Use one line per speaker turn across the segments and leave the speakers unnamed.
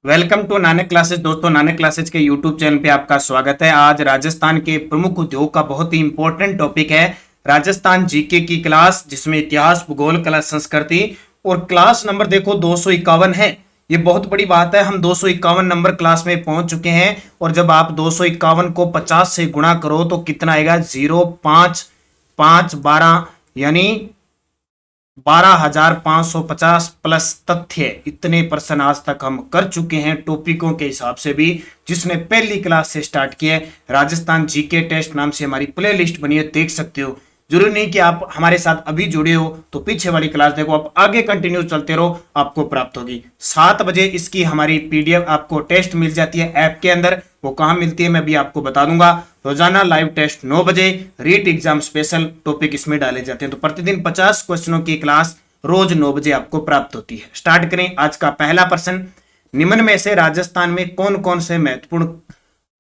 Welcome to Nanak classes. दोस्तों, Nanak classes के YouTube channel पे आपका स्वागत है। आज राजस्थान के प्रमुख उद्योग का बहुत ही इंपॉर्टेंट टॉपिक है राजस्थान जीके की क्लास, जिसमें इतिहास, भूगोल, कला, संस्कृति और क्लास नंबर देखो 251 है। ये बहुत बड़ी बात है, हम 251 नंबर क्लास में पहुंच चुके हैं। और जब आप 251 को 50 से गुणा करो तो कितना आएगा? 0, 5, 5, 12 यानी 12,550 प्लस तथ्य। इतने प्रश्न आज तक हम कर चुके हैं टॉपिकों के हिसाब से भी, जिसने पहली क्लास से स्टार्ट किया है। राजस्थान जीके टेस्ट नाम से हमारी प्ले लिस्ट बनी है, देख सकते हो। जरूरी नहीं कि आप हमारे साथ अभी जुड़े हो तो पीछे वाली क्लास देखो, आप आगे कंटिन्यू चलते रहो, आपको प्राप्त होगी। 7 बजे इसकी हमारी पीडीएफ आपको टेस्ट मिल जाती है ऐप के अंदर। वो कहां मिलती है मैं भी आपको बता दूंगा। रोजाना लाइव टेस्ट 9 बजे, रीट एग्जाम स्पेशल टॉपिक इसमें डाले जाते हैं। तो प्रतिदिन 50 क्वेश्चनों की क्लास रोज 9 बजे आपको प्राप्त होती है। स्टार्ट करें। आज का पहला प्रश्न, निम्न में से राजस्थान में कौन कौन से महत्वपूर्ण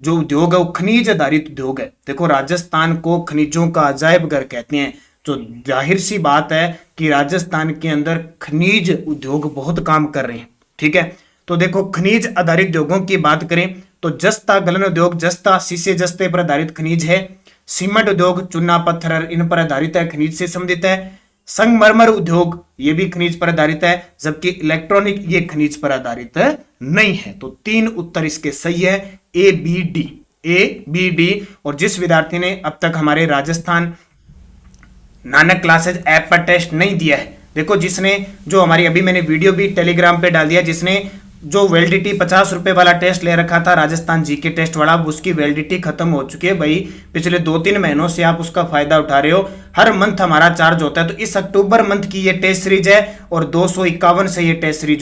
जो उद्योग है वो खनिज आधारित उद्योग है? देखो, राजस्थान को खनिजों का अजायब घर कहते हैं। तो जाहिर सी बात है कि राजस्थान के अंदर खनिज उद्योग बहुत काम कर रहे हैं। ठीक है, तो देखो खनिज आधारित उद्योगों की बात करें तो जस्ता गलन उद्योग, जस्ता शीशे जस्ते पर आधारित खनिज है। सीमेंट उद्योग चूना पत्थर इन पर आधारित है, खनिज से संबंधित है। संगमरमर उद्योग ये भी खनिज पर आधारित है, जबकि इलेक्ट्रॉनिक ये खनिज पर आधारित नहीं है। तो 3 उत्तर इसके सही है, A B D, A B D. और जिस विद्यार्थी ने अब तक हमारे राजस्थान नानक क्लासेस ऐप पर टेस्ट नहीं दिया है, देखो जिसने जो हमारी अभी मैंने वीडियो भी टेलीग्राम पे डाल दिया, जिसने जो वैलिडिटी 50 रुपए वाला टेस्ट ले रखा था राजस्थान जीके टेस्ट वाला, उसकी वैलिडिटी खत्म हो चुकी है भाई। पिछले 2-3 महीनों से आप उसका फायदा उठा रहे हो। हर मंथ हमारा चार्ज होता है। तो इस अक्टूबर मंथ की ये टेस्ट सीरीज है और 251 से ये टेस्ट सीरीज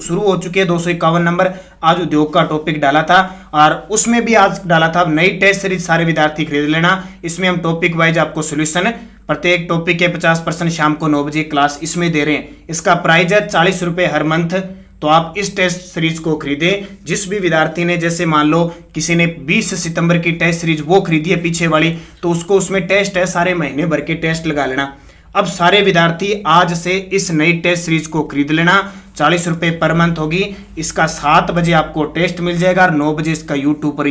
शुरू हो चुकी है। 251 नंबर आज उद्योग का टॉपिक डाला था और उसमें भी आज डाला था नई टेस्ट सीरीज, सारे विद्यार्थी खरीद लेना। इसमें हम टॉपिक वाइज आपको सोल्यूशन, प्रत्येक टॉपिक के 50% शाम को 9 बजे क्लास इसमें दे रहे हैं। इसका प्राइस है 40 रुपए हर मंथ। तो आप इस टेस्ट सीरीज को खरीदें। जिस भी विद्यार्थी ने, जैसे मान लो किसी ने 20 सितंबर की टेस्ट सीरीज वो खरीदी है पीछे वाली, तो उसको उसमें टेस्ट है, सारे महीने भर के टेस्ट लगा लेना। अब सारे विद्यार्थी आज से इस नई टेस्ट सीरीज को खरीद लेना। 40 रुपए पर मंथ होगी। इसका 7 बजे आपको टेस्ट मिल जाएगा और 9 बजे इसका यूट्यूब पर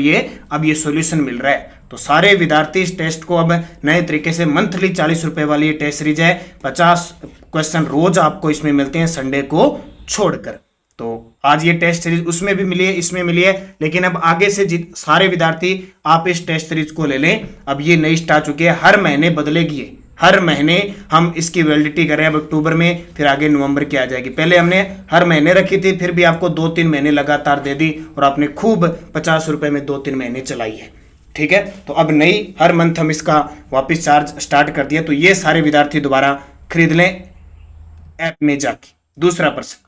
अब ये सोल्यूशन मिल रहा है। तो सारे विद्यार्थी इस टेस्ट को अब नए तरीके से, मंथली 40 रुपए वाली ये टेस्ट सीरीज है। 50 क्वेश्चन रोज आपको इसमें मिलते हैं, संडे को छोड़कर। तो आज ये टेस्ट सीरीज उसमें भी मिली है, इसमें मिली है, लेकिन अब आगे से सारे विद्यार्थी आप इस टेस्ट सीरीज को ले लें। अब ये नई स्टार्ट आ चुकी है, हर महीने बदलेगी ये। हर महीने हम इसकी वैलिडिटी कर रहे हैं। अब अक्टूबर में, फिर आगे नवंबर की आ जाएगी। पहले हमने हर महीने रखी थी, फिर भी आपको 2-3 महीने लगातार दे दी और आपने खूब 50 रुपए में 2-3 महीने चलाई है। ठीक है, तो अब नई हर मंथ हम इसका वापिस चार्ज स्टार्ट कर दिया। तो ये सारे विद्यार्थी दोबारा खरीद लें ऐप में जाके। दूसरा प्रश्न,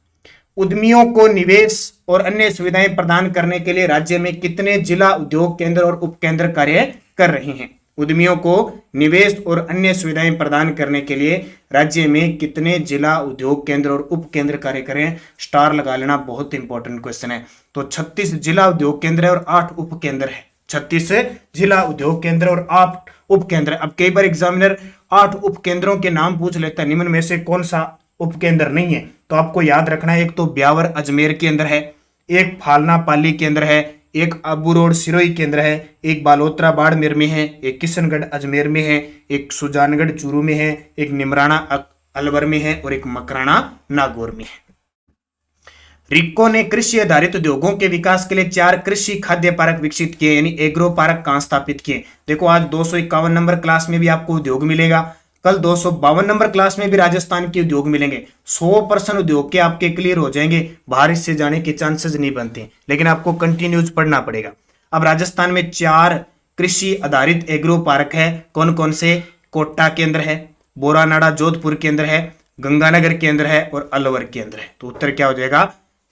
उद्यमियों को निवेश और अन्य सुविधाएं प्रदान करने के लिए राज्य में कितने जिला उद्योग केंद्र और उपकेंद्र कार्य कर रहे हैं? उद्यमियों को निवेश और अन्य सुविधाएं प्रदान करने के लिए राज्य में कितने जिला उद्योग केंद्र और उपकेंद्र कार्य करें? स्टार लगा लेना, बहुत इंपॉर्टेंट क्वेश्चन है। तो 36 जिला उद्योग केंद्र है और 8 उपकेंद्र है। 36 जिला उद्योग केंद्र और 8 उपकेंद्र। अब कई बार एग्जामिनर 8 उपकेंद्रों के नाम पूछ लेता है, निम्न में से कौन सा उपकेंद्र नहीं है? तो आपको याद रखना है, एक तो ब्यावर अजमेर के अंदर है, एक फालना पाली के अंदर है, एक अबू रोड सिरोही के अंदर है, एक बालोतरा बाड़मेर में है, एक किशनगढ़ अजमेर में है, एक सुजानगढ़ चूरू में है, एक निमराना अलवर में है और एक मकराना नागौर में है। रिक्को ने कृषि आधारित उद्योगों के विकास के लिए 4 कृषि खाद्य पार्क विकसित किए, यानी एग्रो पार्क कहां स्थापित किए? देखो, आज 251 नंबर क्लास में भी आपको उद्योग मिलेगा, कल 252 नंबर क्लास में भी राजस्थान के उद्योग मिलेंगे। 100% उद्योग के आपके क्लियर हो जाएंगे, बाहर से जाने के चांसेस नहीं बनते, लेकिन आपको कंटिन्यूज पढ़ना पड़ेगा। अब राजस्थान में 4 कृषि आधारित एग्रो पार्क है। कौन कौन से? कोटा के अंदर है, बोरानाड़ा जोधपुर के अंदर है, गंगानगर के अंदर है और अलवर के अंदर है। तो उत्तर क्या हो जाएगा?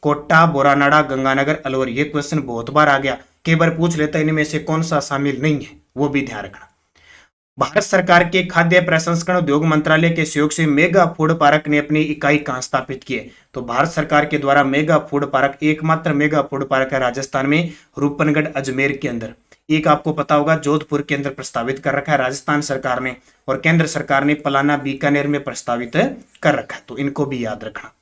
कोटा, बोरानाड़ा, गंगानगर, अलवर। ये क्वेश्चन बहुत बार आ गया, कई बार पूछ लेता है इनमें से कौन सा शामिल नहीं है, वो भी ध्यान रखना। भारत सरकार के खाद्य प्रसंस्करण उद्योग मंत्रालय के सहयोग से मेगा फूड पार्क ने अपनी इकाई कहां स्थापित की है? तो भारत सरकार के द्वारा मेगा फूड पार्क, एकमात्र मेगा फूड पार्क है राजस्थान में, रूपनगढ़ अजमेर के अंदर। एक आपको पता होगा जोधपुर के अंदर प्रस्तावित कर रखा है राजस्थान सरकार ने, और केंद्र सरकार ने पलाना बीकानेर में प्रस्तावित कर रखा है। तो इनको भी याद रखना।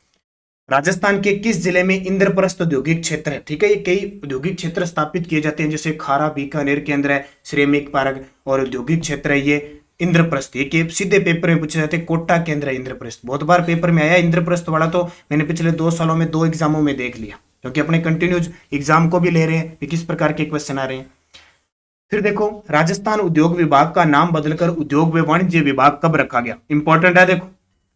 राजस्थान के किस जिले में इंद्रप्रस्थ औद्योगिक क्षेत्र है? ठीक है, ये कई औद्योगिक क्षेत्र स्थापित किए जाते हैं, जैसे खारा बीकानेर के अंदर है, श्रमिक पार्क और औद्योगिक क्षेत्र है ये इंद्रप्रस्थ। ये सीधे पेपर में पूछे जाते हैं, कोटा के अंदर है इंद्रप्रस्थ। बहुत बार पेपर में आया इंद्रप्रस्थ वाला, तो मैंने पिछले 2 सालों में 2 एग्जामों में देख लिया, क्योंकि अपने कंटिन्यूज एग्जाम को भी ले रहे हैं कि किस प्रकार के क्वेश्चन आ रहे हैं। फिर देखो, राजस्थान उद्योग विभाग का नाम बदलकर उद्योग व वाणिज्य विभाग कब रखा गया? इंपॉर्टेंट है। देखो,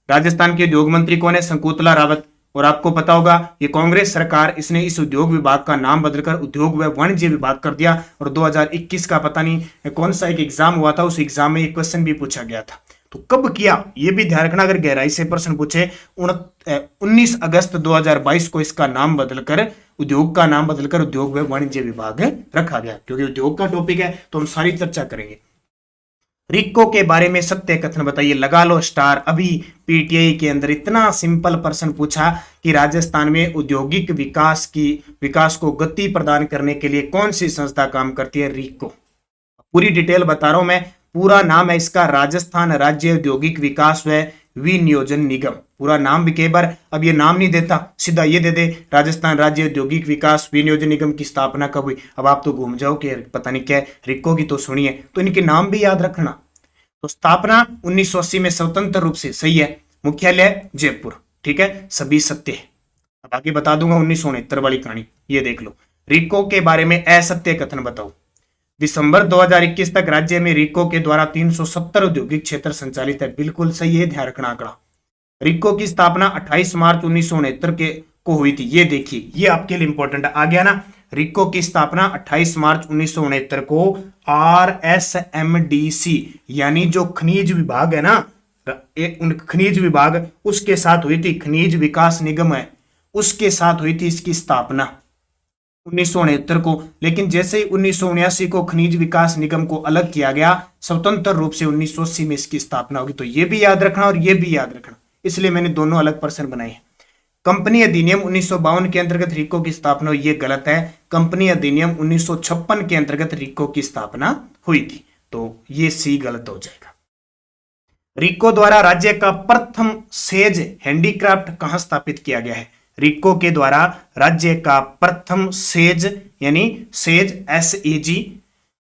राजस्थान के उद्योग मंत्री कौन है? शंकुतला रावत। और आपको पता होगा ये कांग्रेस सरकार, इसने इस उद्योग विभाग का नाम बदलकर उद्योग व वाणिज्य विभाग कर दिया। और 2021 का पता नहीं कौन सा एक एग्जाम हुआ था, उस एग्जाम में ये क्वेश्चन भी पूछा गया था। तो कब किया ये भी ध्यान रखना, अगर गहराई से प्रश्न पूछे। 19 अगस्त 2022 को इसका नाम बदलकर, उद्योग का नाम बदलकर उद्योग व वाणिज्य विभाग रखा गया। क्योंकि उद्योग का टॉपिक है तो हम सारी चर्चा करेंगे। रिक्को के बारे में सत्य कथन बताइए, लगा लो स्टार। अभी पीटीआई के अंदर इतना सिंपल प्रश्न पूछा कि राजस्थान में औद्योगिक विकास को गति प्रदान करने के लिए कौन सी संस्था काम करती है? रिक्को। पूरी डिटेल बता रहा हूं मैं। पूरा नाम है इसका राजस्थान राज्य औद्योगिक विकास व विनियोजन निगम। पूरा भी कई बार अब ये नाम नहीं देता, सीधा ये दे दे राजस्थान राज्य औद्योगिक विकास विनियोजन निगम की स्थापना कब हुई। अब आप तो घूम जाओ कि पता नहीं क्या है, रिक्को की तो सुनिए, तो इनके नाम भी याद रखना। तो स्थापना 1980 में स्वतंत्र रूप से, सही है, मुख्यालय जयपुर, ठीक है, सभी सत्य है। अब आगे बता दूंगा 1969 वाली कहानी, ये देख लो। रिक्को के बारे में असत्य कथन बताओ। दिसंबर 2021 तक राज्य में रिक्को के द्वारा 370 औद्योगिक क्षेत्र संचालित है। बिल्कुल सही है, ध्यान रखना आंकड़ा। रिक्को की स्थापना 28 मार्च 1969 को हुई थी। ये देखिए, ये आपके लिए इंपॉर्टेंट आ गया ना। रिक्को की स्थापना 28 मार्च 1969 को RSMDC यानी जो खनिज विभाग है ना, खनिज विभाग उसके साथ हुई थी। खनिज विकास निगम है, उसके साथ हुई थी इसकी स्थापना 1969 को। लेकिन जैसे ही 1979 को खनिज विकास निगम को अलग किया गया स्वतंत्र रूप से, 1980 में इसकी स्थापना होगी। तो ये भी याद रखना और ये भी याद रखना, इसलिए मैंने दोनों अलग प्रश्न बनाए हैं। कंपनी अधिनियम 1952 के अंतर्गत रिक्को की स्थापना हुई, ये गलत है। कंपनी अधिनियम 1956 के अंतर्गत रिक्को की स्थापना हुई थी, तो ये सी गलत हो जाएगा। रिक्को द्वारा राज्य का प्रथम सेज हैंडीक्राफ्ट कहां स्थापित किया गया है? रिक्को के द्वारा राज्य का प्रथम सेज यानी सेज SEG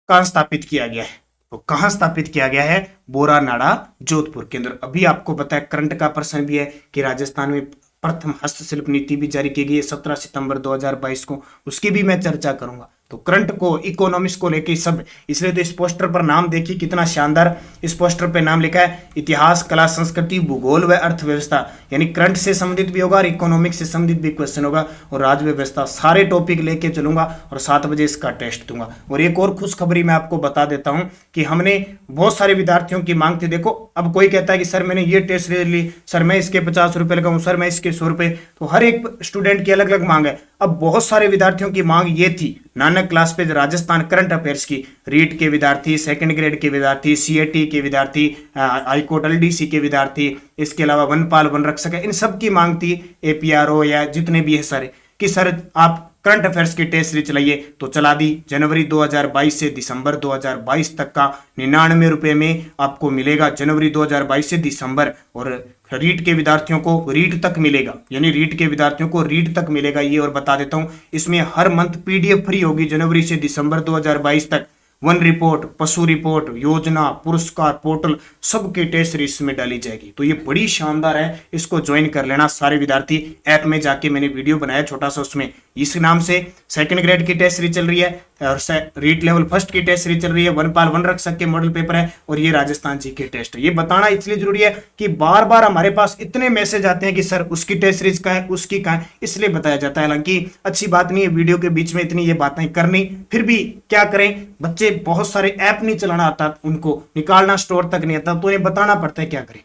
कहां स्थापित किया गया है? तो कहां स्थापित किया गया है? बोरानाड़ा जोधपुर के अंदर। अभी आपको पता है करंट का प्रश्न भी है कि राजस्थान में प्रथम हस्तशिल्प नीति भी जारी की गई है 17 सितंबर 2022 को, उसकी भी मैं चर्चा करूंगा। तो करंट को, इकोनॉमिक्स को लेके सब, इसलिए तो इस पोस्टर पर नाम देखिए कितना शानदार। इस पोस्टर पे नाम लिखा है इतिहास, कला, संस्कृति, भूगोल व अर्थव्यवस्था। यानी करंट से संबंधित भी होगा और इकोनॉमिक्स से संबंधित भी क्वेश्चन होगा, और राज्य व्यवस्था, सारे टॉपिक लेके चलूंगा और 7 बजे इसका टेस्ट दूंगा। और एक और खुशखबरी मैं आपको बता देता हूं कि हमने बहुत सारे विद्यार्थियों की मांग थी। देखो, अब कोई कहता है कि सर मैंने ये टेस्ट ले ली, सर मैं इसके 50 रुपए लगाऊं, सर मैं इसके 100 रुपए, तो हर एक स्टूडेंट की अलग अलग मांग है। अब बहुत सारे विद्यार्थियों की मांग ये थी, नानक क्लास पे राजस्थान करंट अफेयर्स की, रीट के विद्यार्थी, सेकंड ग्रेड के विद्यार्थी, CAT के विद्यार्थी, हाईकोर्ट LDC के विद्यार्थी, इसके अलावा वनपाल वन रक्षक है, इन सब की मांग थी, APRO या जितने भी है सारे, कि सर आप करंट अफेयर्स की टेस्ट सीरीज चलाइए। तो चला दी। जनवरी 2022 से दिसंबर 2022 तक का 99 रुपए में आपको मिलेगा, जनवरी 2022 से दिसंबर। और रीट के विद्यार्थियों को रीट तक मिलेगा, यानी रीट के विद्यार्थियों को रीट तक मिलेगा। ये और बता देता हूं, इसमें हर मंथ PDF फ्री होगी जनवरी से दिसंबर 2022 तक। वन रिपोर्ट, पशु रिपोर्ट, योजना, पुरस्कार, पोर्टल, सबके टेस्ट सीरीज में डाली जाएगी। तो ये बड़ी शानदार है, इसको ज्वाइन कर लेना सारे विद्यार्थी। ऐप में जाके मैंने वीडियो बनाया छोटा सा, उसमें इस नाम से सेकंड ग्रेड की टेस्ट सीरीज चल रही है और रीट लेवल फर्स्ट की टेस्ट सीरीज चल रही है, वनपाल वन रक्षक के मॉडल पेपर है, और ये राजस्थान जी के टेस्ट है। ये बताना इसलिए जरूरी है कि बार बार हमारे पास इतने मैसेज आते हैं कि सर उसकी टेस्ट सीरीज का है, उसकी का है, इसलिए बताया जाता है। हालांकि अच्छी बात नहीं है वीडियो के बीच में इतनी ये बातें करनी, फिर भी क्या करें, बच्चे बहुत सारे ऐप नहीं चलाना आता, उनको निकालना स्टोर तक नहीं आता, तो उन्हें बताना पड़ता है क्या करें।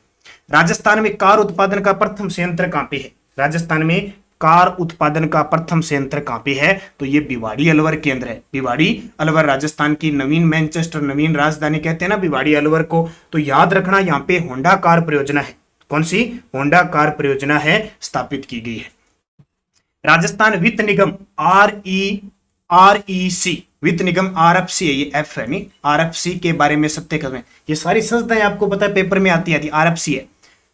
राजस्थान में कार उत्पादन का प्रथम संयंत्र कहां पे है? राजस्थान में कार उत्पादन का प्रथम संयंत्र कहां पे है? तो ये भिवाड़ी अलवर के अंदर है। भिवाड़ी अलवर राजस्थान की नवीन मैनचेस्टर, नवीन राजधानी कहते हैं ना भिवाड़ी अलवर को। तो याद रखना, यहाँ पे होंडा कार परियोजना है। कौन सी? होंडा कार परियोजना है, स्थापित की गई है। राजस्थान वित्त निगम REC वित्त निगम RFC है, ये F है नहीं, RFC के बारे में सत्य करें। ये सारी संस्थाएं आपको पता है पेपर में आती है, RFC है।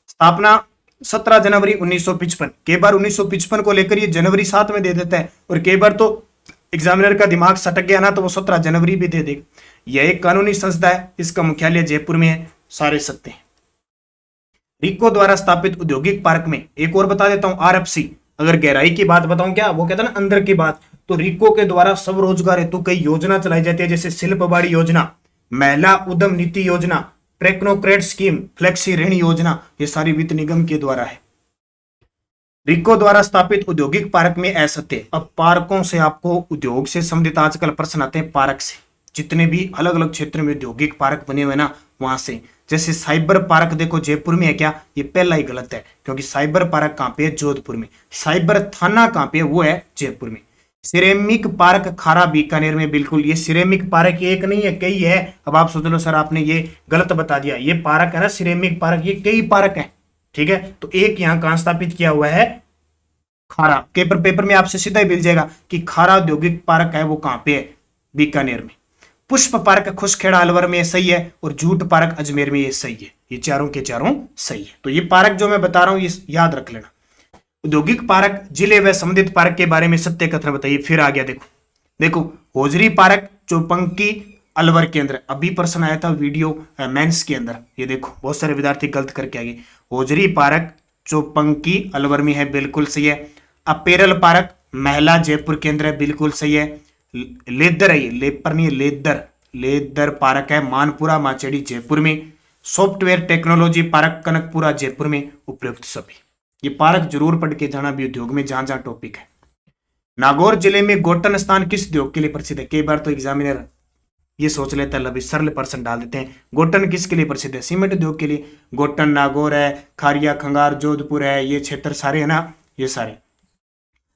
स्थापना 17 जनवरी 1955। कई बार 1955 को लेकर ये जनवरी 7 में दे देता है, और कई बार तो एग्जामिनर का दिमाग सटक गया ना तो वो 17 जनवरी भी दे देगा। यह एक कानूनी संस्था है, इसका मुख्यालय जयपुर में है, सारे सकते हैं। रिको द्वारा स्थापित औद्योगिक पार्क में एक और बता देता हूं, आरएफसी। अगर गहराई की बात बताऊं, क्या वो कहता है ना अंदर की बात, तो रिको के द्वारा स्वरोजगार हेतु कई योजना चलाई जाती है, जैसे शिल्पबाड़ी योजना, महिला उद्यम नीति योजना, टेक्नोक्रेट स्कीम, फ्लेक्सी ऋण योजना, ये सारी वित्त निगम के द्वारा है। रिको द्वारा स्थापित औद्योगिक पार्क में असत्य। अब पार्कों से आपको उद्योग से संबंधित आजकल प्रश्न आते हैं, पार्क से। जितने भी अलग अलग क्षेत्र में औद्योगिक पार्क बने हुए ना, वहां से, जैसे साइबर पार्क देखो जयपुर में है क्या, ये पहला ही गलत है, क्योंकि साइबर पार्क कहां पे है, जोधपुर में। साइबर थाना कहां पे है, वो है जयपुर में। सिरेमिक पार्क खारा बीकानेर में, बिल्कुल ये सिरेमिक पार्क एक नहीं है, कई है। अब आप सोच लो सर आपने ये गलत बता दिया, ये पार्क है ना सिरेमिक पार्क, ये कई पार्क है, ठीक है। तो एक यहां कहां स्थापित किया हुआ है, खारा। पेपर में आपसे सीधा ही मिल जाएगा कि खारा औद्योगिक पार्क है वो कहां पे है, बीकानेर में। पुष्प पार्क खुशखेड़ा अलवर में सही है, और जूट पार्क अजमेर में ये सही है। ये चारों के चारों सही है। तो ये पार्क जो मैं बता रहा हूं ये याद रख लेना। औद्योगिक पार्क, जिले व संबंधित पार्क के बारे में सत्य कथन बताइए। फिर आ गया, देखो देखो, होजरी पार्क चौपंकी अलवर के अंदर, अभी प्रश्न आया था वीडियो मेंस के अंदर, ये देखो बहुत सारे विद्यार्थी गलत करके आ गए। होजरी पार्क चौपंकी अलवर में है, बिल्कुल सही है। अपेरल पार्क महिला जयपुर के अंदर है, बिल्कुल सही है। लेदर है, ये लेपर नहीं है, लेदर पार्क है मानपुरा माचेड़ी जयपुर में। Software technology park Kanakapura Jaipur में। उपयुक्त सभी ये पार्क जरूर पढ़ के जाना भी उद्योग में, जहां जहां टॉपिक है। नागौर जिले में गोटन स्थान किस उद्योग के लिए प्रसिद्ध है? कई बार तो एग्जामिनर ये सोच लेता है, लभी सरल प्रश्न डाल देते हैं। गोटन किसके लिए प्रसिद्ध है? सीमेंट उद्योग के लिए। गोटन नागौर है, खारिया खंगार जोधपुर है, ये क्षेत्र सारे है ना, ये सारे।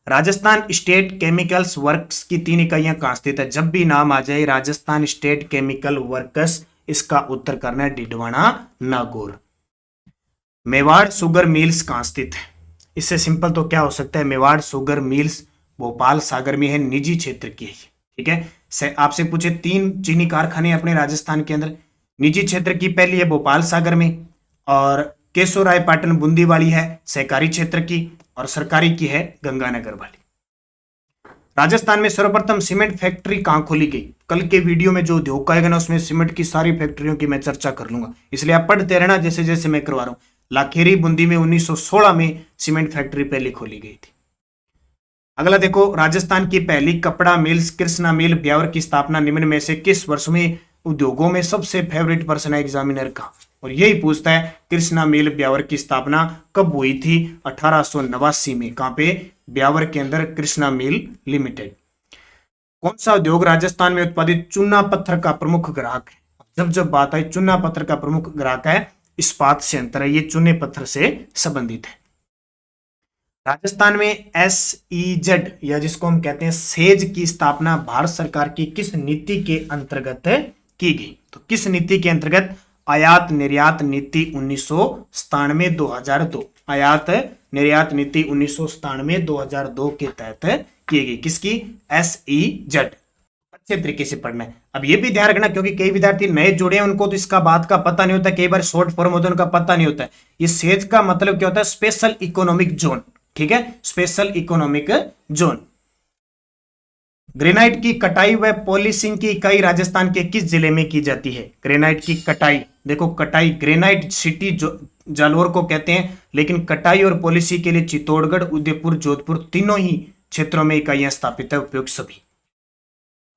राजस्थान स्टेट केमिकल्स वर्क्स की 3 इकाइयां कहां स्थित है? जब भी नाम आ जाए राजस्थान स्टेट केमिकल वर्क्स, इसका उत्तर करना है डिडवाना नागौर। मेवाड़ शुगर मिल्स कहां स्थित है? इससे सिंपल तो क्या हो सकता है, मेवाड़ शुगर मिल्स भोपाल सागर में है, निजी क्षेत्र की है, ठीक है। आपसे पूछे 3 चीनी कारखाने अपने राजस्थान के अंदर, निजी क्षेत्र की पहली है भोपाल सागर में, और केशोरायपाटन बूंदी वाली है सहकारी क्षेत्र की, और सरकारी की है गंगानगर वाली। राजस्थान में सर्वप्रथम सीमेंट फैक्ट्री कहां खोली गई? कल के वीडियो में जो उद्योग आएगा ना उसमें सीमेंट की सारी फैक्ट्रियों की मैं चर्चा कर लूंगा, इसलिए आप पढ़ते रहना जैसे जैसे मैं करवा रहा हूं। लाखेरी बूंदी में 1916 में सीमेंट फैक्ट्री पहले खोली गई थी। अगला देखो, राजस्थान की पहली कपड़ा मिल्स कृष्णा मिल ब्यावर की स्थापना निम्न में से किस वर्ष में? उद्योगों में सबसे फेवरेट पर्सन है एग्जामिनर का, और यही पूछता है कृष्णा मिल ब्यावर की स्थापना कब हुई थी? 1889 में। कहां पे? ब्यावर के अंदर कृष्णा मिल लिमिटेड। कौन सा उद्योग राजस्थान में उत्पादित चूना पत्थर का प्रमुख ग्राहक है? जब जब बात आई चूना पत्थर का प्रमुख ग्राहक है, इस्पात संयंत्र है, ये चूने पत्थर से संबंधित है। राजस्थान में SEZ या जिसको हम कहते हैं सेज की स्थापना भारत सरकार की किस नीति के अंतर्गत की गई? तो किस नीति के अंतर्गत? आयात निर्यात नीति 1997-2002। आयात निर्यात नीति 1997-2002 के तहत की गई। किसकी? SEZ। अच्छे तरीके से पढ़ना है। अब ये भी ध्यान रखना क्योंकि कई विद्यार्थी नए जुड़े हैं, उनको तो इसका बात का पता नहीं होता, कई बार शॉर्ट फॉर्म होता है उनका पता नहीं होता है। ये सेज का मतलब क्या होता है? स्पेशल इकोनॉमिक जोन, ठीक है, स्पेशल इकोनॉमिक जोन। ग्रेनाइट की कटाई व पॉलिशिंग की इकाई राजस्थान के किस जिले में की जाती है? ग्रेनाइट की कटाई, देखो कटाई, ग्रेनाइट सिटी जालोर को कहते हैं, लेकिन कटाई और पॉलिशी के लिए चित्तौड़गढ़, उदयपुर, जोधपुर तीनों ही क्षेत्रों में इकाइयां स्थापित है। उपयुक्त सभी।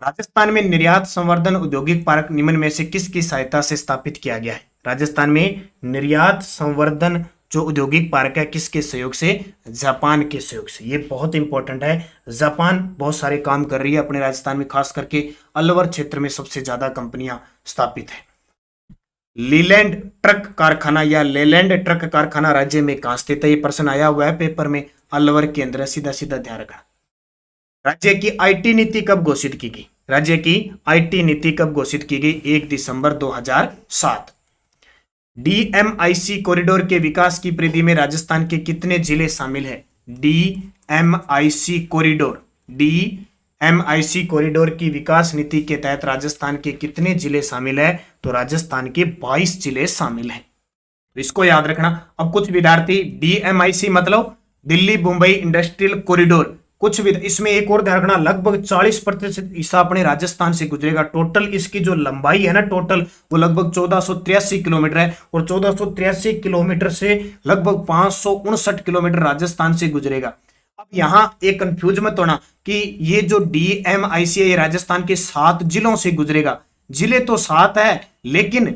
राजस्थान में निर्यात संवर्धन औद्योगिक पार्क निम्न में से किसकी सहायता से स्थापित किया गया है? राजस्थान में निर्यात संवर्धन जो औद्योगिक पार्क है किसके सहयोग से? जापान के सहयोग से। ये बहुत इंपॉर्टेंट है। जापान बहुत सारे काम कर रही है अपने राजस्थान में, खास करके अलवर क्षेत्र में सबसे ज्यादा कंपनियां स्थापित है। लीलैंड ट्रक कारखाना या लेलैंड ट्रक कारखाना राज्य में कहां स्थित है? ये प्रश्न आया हुआ है पेपर में, अलवर के अंदर। सीधा सीधा ध्यान रखना। राज्य की IT नीति कब घोषित की गई? राज्य की IT नीति कब घोषित की गई? 1 दिसंबर 2007। DMIC कॉरिडोर के विकास की परिधि में राजस्थान के कितने जिले शामिल हैं? DMIC कॉरिडोर की विकास नीति के तहत राजस्थान के कितने जिले शामिल हैं? तो राजस्थान के 22 जिले शामिल हैं। तो इसको याद रखना। अब कुछ विद्यार्थी डीएमआईसी मतलब दिल्ली मुंबई इंडस्ट्रियल कॉरिडोर, कुछ भी इसमें एक और ध्यान रखना, लगभग 40% हिस्सा अपने राजस्थान से गुजरेगा। टोटल इसकी जो लंबाई है ना टोटल, वो लगभग 1483 किलोमीटर है, और 1483 किलोमीटर से लगभग 559 किलोमीटर राजस्थान से गुजरेगा। अब यहां एक कंफ्यूज मत होना कि ये जो डीएमआईसी है ये राजस्थान के 7 जिलों से गुजरेगा। जिले तो 7 है, लेकिन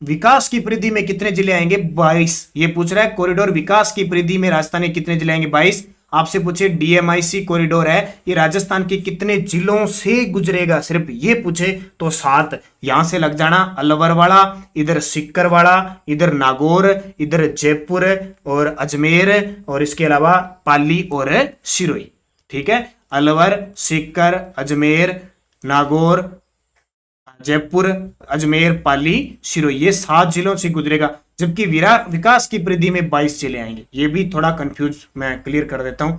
विकास की परिधि में कितने जिले आएंगे? 22। ये पूछ रहा है कॉरिडोर विकास की परिधि में राजस्थान में कितने जिले आएंगे? 22। आपसे पूछे डीएमआईसी कॉरिडोर है ये राजस्थान के कितने जिलों से गुजरेगा, सिर्फ ये पूछे तो 7। यहां से लग जाना अलवर वाला, इधर सिक्कर वाला, इधर नागौर, इधर जयपुर और अजमेर, और इसके अलावा पाली और सिरोही। ठीक है, अलवर, सिक्कर, अजमेर, नागौर, जयपुर, अजमेर, पाली, सिरोही, ये 7 जिलों से गुजरेगा, जबकि विकास की परिधि में 22 जिले आएंगे। ये भी थोड़ा कंफ्यूज मैं क्लियर कर देता हूं।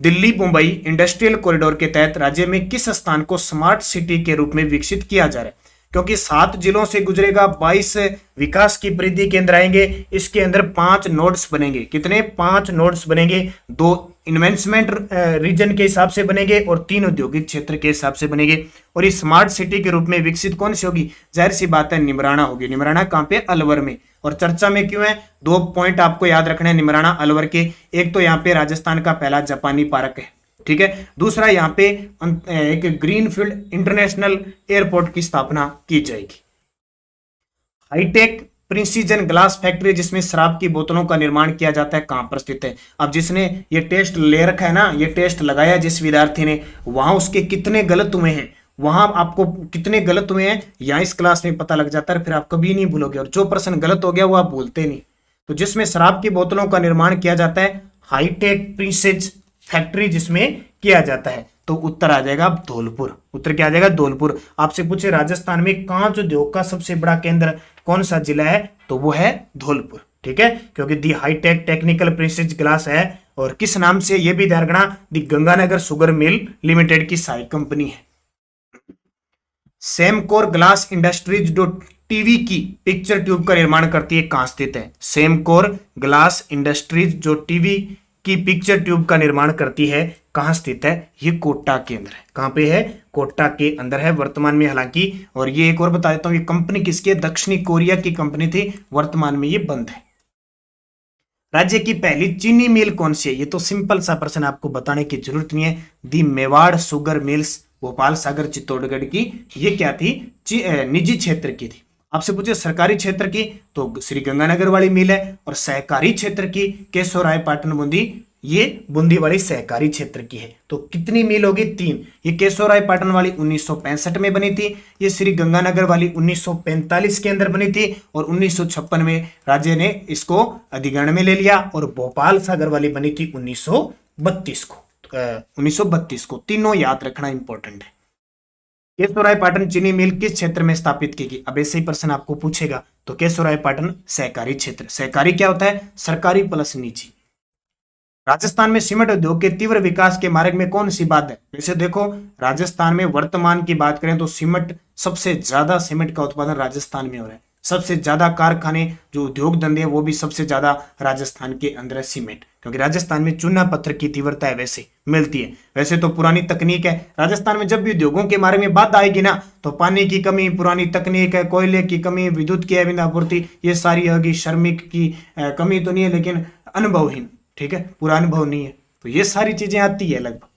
दिल्ली मुंबई इंडस्ट्रियल कॉरिडोर के तहत राज्य में किस स्थान को स्मार्ट सिटी के रूप में विकसित किया जा रहा है? क्योंकि 7 जिलों से गुजरेगा, 22 विकास की परिधि के अंदर आएंगे, इसके अंदर 5 नोड्स बनेंगे। कितने? 5 नोड्स बनेंगे, 2 इन्वेस्टमेंट रीजन के हिसाब से बनेंगे और 3 औद्योगिक क्षेत्र के हिसाब से बनेंगे। और इस स्मार्ट सिटी के रूप में विकसित कौन सी होगी? जाहिर सी बात है निमराना होगी। निमराना कहां पे? अलवर में। और चर्चा में क्यों है? 2 पॉइंट आपको याद रखने हैं निमराना अलवर के। एक तो यहाँ पे राजस्थान का पहला जापानी पार्क है, ठीक है। दूसरा यहाँ पे एक ग्रीनफील्ड इंटरनेशनल एयरपोर्ट की स्थापना की जाएगी। हाईटेक प्रिंसीजन ग्लास फैक्ट्री जिसमें शराब की बोतलों का निर्माण किया जाता है, कहां पर स्थित है? अब जिसने ये टेस्ट ले रखा है ना, ये टेस्ट लगाया जिस विद्यार्थी ने, वहां उसके कितने गलत हुए हैं, वहां आपको कितने गलत हुए हैं यहाँ इस क्लास में पता लग जाता है, फिर आप कभी नहीं भूलोगे। और जो प्रश्न गलत हो गया वो आप भूलते नहीं। तो जिसमें शराब की बोतलों का निर्माण किया जाता है, हाईटेक प्रिंसेज फैक्ट्री जिसमें किया जाता है, तो उत्तर आ जाएगा धौलपुर। उत्तर क्या आ जाएगा? धौलपुर। आपसे पूछे राजस्थान में कांच उद्योग का सबसे बड़ा केंद्र कौन सा जिला है, तो वो है धौलपुर। ठीक है, क्योंकि दी हाईटेक टेक्निकल प्रिंसेज ग्लास है, और किस नाम से ये भी ध्यान रखना, दी गंगानगर शुगर मिल लिमिटेड की सहायक कंपनी है। सेमकोर ग्लास इंडस्ट्रीज जो टीवी की पिक्चर ट्यूब का निर्माण करती है, कहां स्थित है? सेमकोर ग्लास इंडस्ट्रीज जो टीवी की पिक्चर ट्यूब का निर्माण करती है, कहां स्थित है? ये कोटा के अंदर है। कहां पे है? कोटा के अंदर है वर्तमान में हालांकि। और ये एक और बता देता हूं, ये कंपनी किसकी है? दक्षिणी कोरिया की कंपनी थी, वर्तमान में ये बंद है। राज्य की पहली चीनी मिल कौन सी है? ये तो सिंपल सा प्रश्न, आपको बताने की जरूरत नहीं है। दी मेवाड़ शुगर मिल्स भोपाल सागर चित्तौड़गढ़ की, ये क्या थी? निजी क्षेत्र की थी। आपसे पूछे सरकारी क्षेत्र की, तो श्री गंगानगर वाली मिल है। और सहकारी क्षेत्र की केशवराय पाटन बूंदी, ये बूंदी वाली सहकारी क्षेत्र की है। तो कितनी मिल होगी? 3। ये केशवराय पाटन वाली 1965 में बनी थी, ये श्री गंगानगर वाली 1945 के अंदर बनी थी, और 1956 में राज्य ने इसको अधिग्रहण में ले लिया। और भोपाल सागर वाली बनी थी 1932 को। 1932 को। तीनों याद रखना इंपॉर्टेंट है। केशवराय पाटन चीनी मिल किस क्षेत्र में स्थापित की गई? अब ऐसे ही प्रश्न आपको पूछेगा, तो केशवराय पाटन सहकारी क्षेत्र। सहकारी क्या होता है? सरकारी प्लस निजी। राजस्थान में सीमेंट उद्योग के तीव्र विकास के मार्ग में कौन सी बात है? वैसे देखो, राजस्थान में वर्तमान की बात करें तो सीमेंट, सबसे ज्यादा सीमेंट का उत्पादन राजस्थान में हो रहा है। सबसे ज्यादा कारखाने जो उद्योग धंधे हैं वो भी सबसे ज्यादा राजस्थान के अंदर है सीमेंट, क्योंकि राजस्थान में चूना पत्थर की तीव्रता है वैसे मिलती है। वैसे तो पुरानी तकनीक है राजस्थान में, जब भी उद्योगों के मार्ग में बात आएगी ना, तो पानी की कमी, पुरानी तकनीक है, कोयले की कमी, विद्युत की अविन आपूर्ति, ये सारी होगी। श्रमिक की कमी तो नहीं है, लेकिन अनुभवहीन, ठीक है, पूरा अनुभव नहीं है, तो ये सारी चीजें आती है लगभग।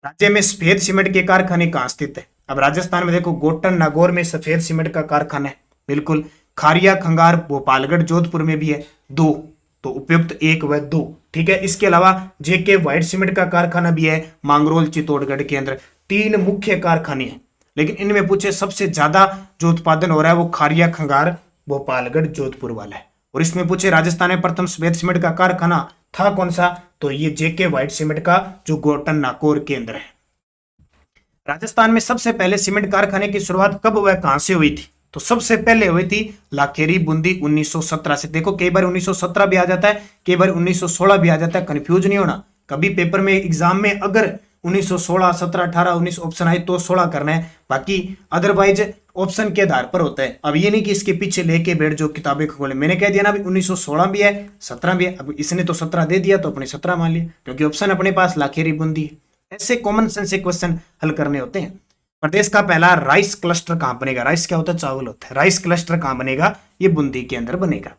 राज्य में सफेद सीमेंट के कारखाने कहां स्थित है? अब राजस्थान में देखो, गोटन नागौर में सफेद सीमेंट का कारखाना है, बिल्कुल। खारिया खंगार भोपालगढ़ जोधपुर में भी है, 2, तो उपयुक्त 1 व 2, ठीक है। इसके अलावा जेके व्हाइट सीमेंट का कारखाना भी है मांगरोल चित्तौड़गढ़ के अंदर। 3 मुख्य कारखाने हैं, लेकिन इनमें पूछे सबसे ज्यादा जो उत्पादन हो रहा है वो खारिया खंगार भोपालगढ़ जोधपुर वाला है। और इसमें पूछे राजस्थान में प्रथम सफेद सीमेंट का कारखाना था कौन सा, तो ये जेके व्हाइट सीमेंट का जो गोटन नागौर के अंदर है। राजस्थान में सबसे पहले सीमेंट कारखाने की शुरुआत कब व कहां से हुई थी? तो सबसे पहले हुई थी लाखेरी बूंदी 1917 से। देखो कई बार 1917 भी आ जाता है, कई बार 1916 भी आ जाता है, कंफ्यूज नहीं होना। कभी पेपर में एग्जाम में अगर 1916, 17, 18, 19 ऑप्शन आए तो 16 करना है, बाकी अदरवाइज ऑप्शन के आधार पर होता है। अब ये नहीं कि इसके पीछे लेके बैठ जो किताबें खोले, मैंने कह दिया ना अभी 1916 भी है 17 भी है, अब इसने तो 17 दे दिया तो अपने 17 मान लिया, क्योंकि ऑप्शन अपने पास लाखेरी बूंदी है। ऐसे कॉमन सेंस से क्वेश्चन हल करने होते हैं। प्रदेश का पहला राइस क्लस्टर कहां बनेगा? राइस क्या होता है? चावल होता है। राइस क्लस्टर कहां बनेगा? ये बूंदी के अंदर बनेगा।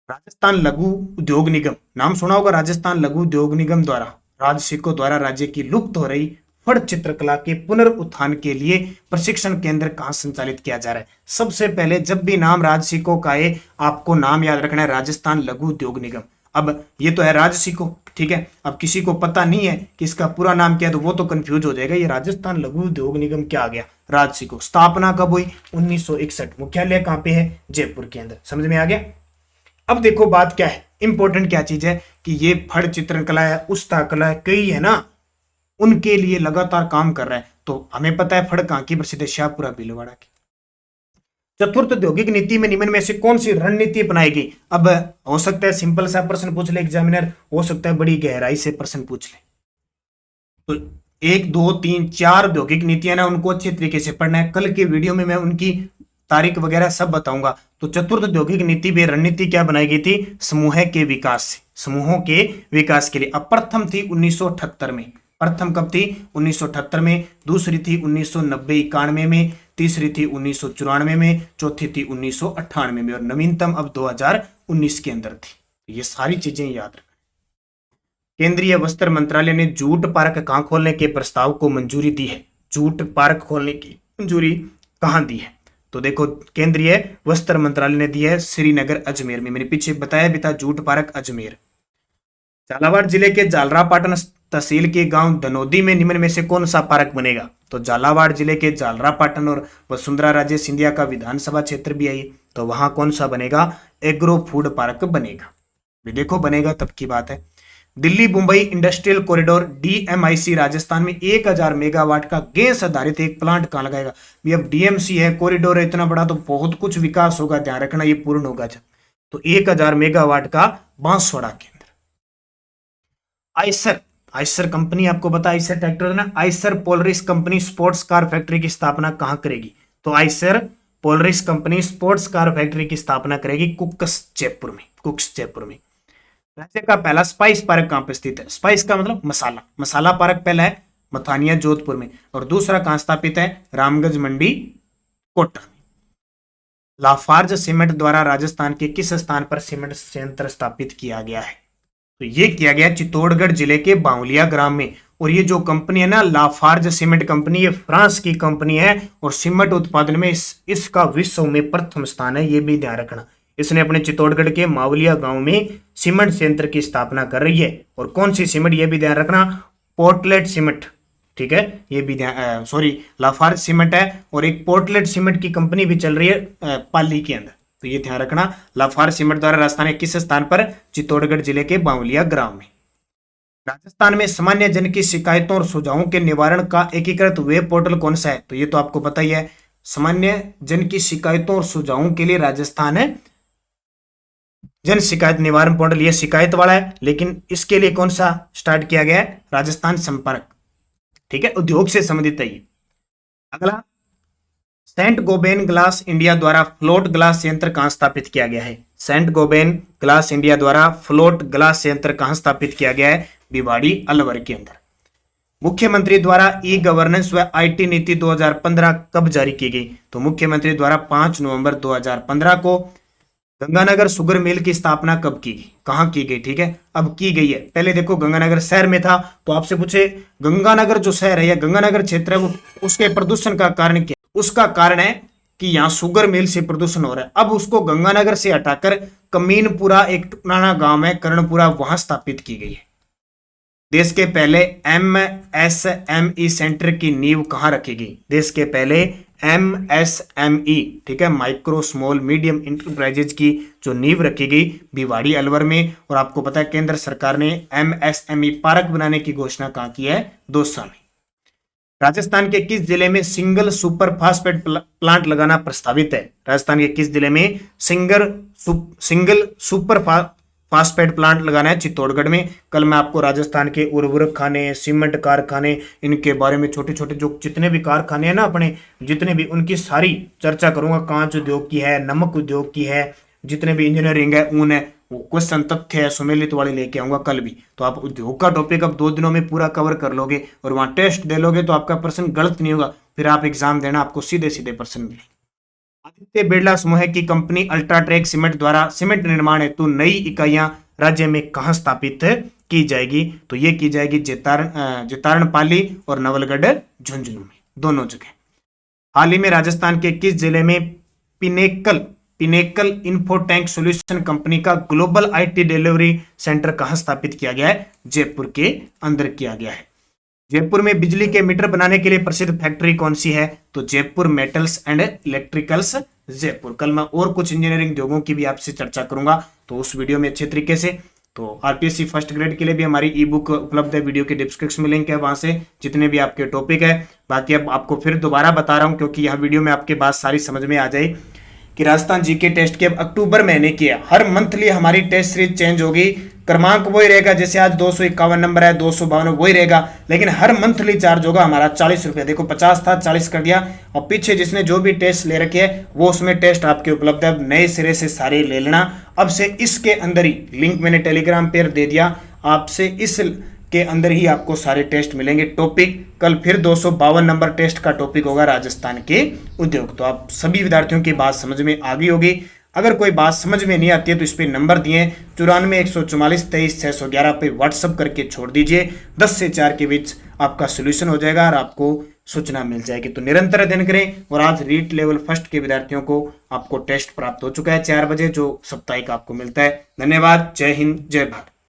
राजस्थान लघु उद्योग निगम, नाम सुना होगा, राजस्थान लघु उद्योग निगम द्वारा राजसिकों द्वारा राज्य की लुप्त हो रही फड़ चित्रकला के पुनरुत्थान के लिए प्रशिक्षण केंद्र कहां संचालित किया जा रहा है? सबसे पहले जब भी नाम राजसिकों का है, आपको नाम याद रखना है राजस्थान लघु उद्योग निगम। अब ये तो है राजसिकों, ठीक है, अब किसी को पता नहीं है कि इसका पूरा नाम क्या है तो वो तो कंफ्यूज हो जाएगा। ये राजस्थान लघु उद्योग निगम क्या आ गया? राजसिकों। स्थापना कब हुई? 1961। मुख्यालय कहां पे है? जयपुर के अंदर। समझ में आ गया? अब देखो बात क्या है, इंपॉर्टेंट क्या चीज है कि ये फड़ चित्रकला है, उस्ता कला है, कई है ना, उनके लिए लगातार काम कर रहा है। तो हमें पता है फड़ कहां की प्रसिद्ध है? शाहपुरा भीलवाड़ा की। चतुर्थ औद्योगिक नीति में निम्न में से कौन सी रणनीति अपनाएगी? अब हो सकता है सिंपल सा प्रश्न पूछ ले एग्जामिनर, हो सकता है बड़ी गहराई से प्रश्न पूछ ले। तो 1, 2, 3, 4 औद्योगिक नीतियां ना, उनको अच्छे तरीके से पढ़ना है। कल के वीडियो में मैं उनकी तारीख वगैरह सब बताऊंगा। तो चतुर्थ औद्योगिक नीति में रणनीति क्या बनाई गई थी? समूह के विकास से, समूहों के विकास के लिए। अब प्रथम थी 1978 में, प्रथम कब थी? 1978 में। दूसरी थी 1990-91 में, तीसरी थी 1994 में, चौथी थी 1998 में, और नवीनतम अब 2019 के अंदर थी। ये सारी चीजें याद रखना। केंद्रीय वस्त्र मंत्रालय ने जूट पार्क कहां खोलने के प्रस्ताव को मंजूरी दी है? जूट पार्क खोलने की मंजूरी कहां दी है? तो देखो केंद्रीय वस्त्र मंत्रालय ने दी है श्रीनगर अजमेर में। मैंने पीछे बताया भी था जूट पार्क अजमेर। झालावाड़ जिले के जालरापाटन तहसील के गांव धनोदी में निम्न में से कौन सा पार्क बनेगा? तो झालावाड़ जिले के जालरापाटन और वसुंधरा राजे सिंधिया का विधानसभा क्षेत्र भी है, तो वहां कौन सा बनेगा? एग्रो फूड पार्क बनेगा। देखो बनेगा तब की बात है। Delhi Mumbai industrial corridor DMIC Rajasthan में 1000 मेगावाट का गैस आधारित एक प्लांट कहां लगाएगा? भी अब डीएमसी है, कॉरिडोर है इतना बड़ा, तो बहुत कुछ विकास होगा, ध्यान रखना ये पूर्ण होगा जब। तो 1000 मेगावाट का बांसवाड़ा के अंदर। आइसर, आइसर कंपनी आपको पता है, आइसर ट्रैक्टर ना, Eicher Polaris company sports car factory की स्थापना कहां करेगी? तो Eicher Polaris company sports car factory की स्थापना करेगी कुक्स जयपुर में, कुक्स जयपुर में। राज्य का पहला स्पाइस पार्क कहां पर स्थित है? स्पाइस का मतलब मसाला, मसाला पार्क पहला है मथानिया जोधपुर में, और दूसरा कहां स्थापित है? रामगंज मंडी कोटा में। लाफार्ज सीमेंट द्वारा राजस्थान के किस स्थान पर सीमेंट संयंत्र स्थापित किया गया है? तो ये किया गया चित्तौड़गढ़ जिले के बावलिया ग्राम में। और ये जो कंपनी है ना लाफार्ज सीमेंट कंपनी, ये फ्रांस की कंपनी है और सीमेंट उत्पादन में इसका विश्व में प्रथम स्थान है, ये भी ध्यान रखना। इसने अपने चित्तौड़गढ़ के मावलिया गांव में सीमेंट संयंत्र की स्थापना कर रही है। और कौन सी सीमेंट, ये भी ध्यान रखना, पोर्टलैंड सीमेंट, ठीक है, ये भी ध्यान, सॉरी लाफार्ज सीमेंट है, और एक पोर्टलैंड सीमेंट की कंपनी भी चल रही है पाली के अंदर, तो ये ध्यान रखना। लाफार्ज सीमेंट द्वारा राजस्थान के किस स्थान पर? चित्तौड़गढ़ जिले के बावलिया ग्राम में। राजस्थान में सामान्य जन की शिकायतों और सुझावों के निवारण का एकीकृत वेब पोर्टल कौन सा है? तो ये तो आपको पता ही है, सामान्य जन की शिकायतों और सुझावों के लिए राजस्थान है जन शिकायत निवारण पोर्टल, ये शिकायत वाला है, लेकिन इसके लिए कौन सा स्टार्ट किया गया है? राजस्थान संपर्क, ठीक है, उद्योग से संबंधित है ये। अगला, सेंट गोबेन ग्लास इंडिया द्वारा फ्लोट ग्लास यंत्र कहां स्थापित किया गया है? सेंट गोबेन ग्लास इंडिया द्वारा फ्लोट ग्लास यंत्र कहां स्थापित किया गया है? भिवाड़ी अलवर के अंदर। मुख्यमंत्री द्वारा ई गवर्नेंस व आईटी नीति 2015 कब जारी की गई? तो मुख्यमंत्री द्वारा 5 नवंबर 2015 को। गंगानगर शुगर मिल की स्थापना कब की गई? कहां की गई? ठीक है, अब की गई है। पहले देखो गंगानगर शहर में था, तो आपसे पूछे गंगानगर जो शहर है या गंगानगर क्षेत्र है, वो उसके प्रदूषण का कारण क्या? उसका कारण है कि यहाँ शुगर मिल से प्रदूषण हो रहा है। अब उसको गंगानगर से हटाकर कमीनपुरा, एक पुराना गांव है कर्णपुरा, वहां स्थापित की गई है। देश के पहले MSME सेंटर की नींव कहां रखी गई? देश के पहले MSME, ठीक है, माइक्रो स्मॉल मीडियम इंटरप्राइजेज की जो नींव रखी गई भिवाड़ी अलवर में। और आपको पता है केंद्र सरकार ने MSME पार्क बनाने की घोषणा कहां की है? दौसा में। राजस्थान के किस जिले में सिंगल सुपर फास्फेट प्लांट लगाना प्रस्तावित है? राजस्थान के किस जिले में सिंगल सुपर फास्फेट प्लांट लगाना है चित्तौड़गढ़ में। कल मैं आपको राजस्थान के उर्वरक खाने, सीमेंट कारखाने, इनके बारे में छोटे छोटे जो जितने भी कारखाने हैं ना अपने, जितने भी, उनकी सारी चर्चा करूंगा। कांच उद्योग की है, नमक उद्योग की है, जितने भी इंजीनियरिंग है, ऊन है, वो क्वेश्चन तथ्य है सुमेलित वाली लेके आऊंगा कल भी। तो आप उद्योग का टॉपिक अब 2 दिनों में पूरा कवर कर लोगे और वहां टेस्ट दे लोगे तो आपका प्रश्न गलत नहीं होगा, फिर आप एग्जाम देना, आपको सीधे सीधे प्रश्न मिलेंगे। आदित्य बिरला समूह की कंपनी अल्ट्राटेक सीमेंट द्वारा सीमेंट निर्माण हेतु नई इकाइयां राज्य में कहां स्थापित की जाएगी? तो ये की जाएगी जितारणपाली और नवलगढ़ झुंझुनू में, दोनों जगह। हाल ही में राजस्थान के किस जिले में पिनेकल इन्फोटैंक सॉल्यूशन कंपनी का ग्लोबल आईटी डिलीवरी सेंटर कहां स्थापित किया गया है? जयपुर के अंदर किया गया है। जयपुर में बिजली के मीटर बनाने के लिए प्रसिद्ध फैक्ट्री कौन सी है? तो Jaipur metals and electricals Jaipur. कल मैं और कुछ इंजीनियरिंग उद्योगों की भी आपसे चर्चा करूंगा, तो उस वीडियो में अच्छे तरीके से। तो आरपीएससी फर्स्ट ग्रेड के लिए भी हमारी ई बुक उपलब्ध है, वीडियो के डिस्क्रिप्शन में लिंक है, वहां से जितने भी आपके टॉपिक है। बाकी अब आपको फिर दोबारा बता रहा हूं क्योंकि यह वीडियो में आपके बात सारी समझ में आ जाए कि राजस्थान जीके टेस्ट के अब अक्टूबर महीने की है, हर मंथली हमारी टेस्ट सीरीज चेंज होगी। क्रमांक वही रहेगा, जैसे आज 251 नंबर है, 252 वही रहेगा, लेकिन हर मंथली चार्ज होगा हमारा 40 रुपये। देखो 50 था, 40 कर दिया, और पीछे जिसने जो भी टेस्ट ले रखे है वो उसमें टेस्ट आपके उपलब्ध है। नए सिरे से सारे ले लेना। अब से इसके अंदर ही लिंक मैंने टेलीग्राम पर दे दिया, आपसे इस के अंदर ही आपको सारे टेस्ट मिलेंगे। टॉपिक कल फिर 252 नंबर टेस्ट का टॉपिक होगा राजस्थान के उद्योग। तो आप सभी विद्यार्थियों की बात समझ में आ गई होगी। अगर कोई बात समझ में नहीं आती है तो इस पे नंबर दिए 94 144 23 611 पे व्हाट्सअप करके छोड़ दीजिए। 10 से 4 के बीच आपका सोल्यूशन हो जाएगा और आपको सूचना मिल जाएगी। तो निरंतर अध्ययन करें। और आज रीट लेवल फर्स्ट के विद्यार्थियों को आपको टेस्ट प्राप्त हो चुका है 4 बजे, जो साप्ताहिक आपको मिलता है। धन्यवाद। जय हिंद, जय भारत।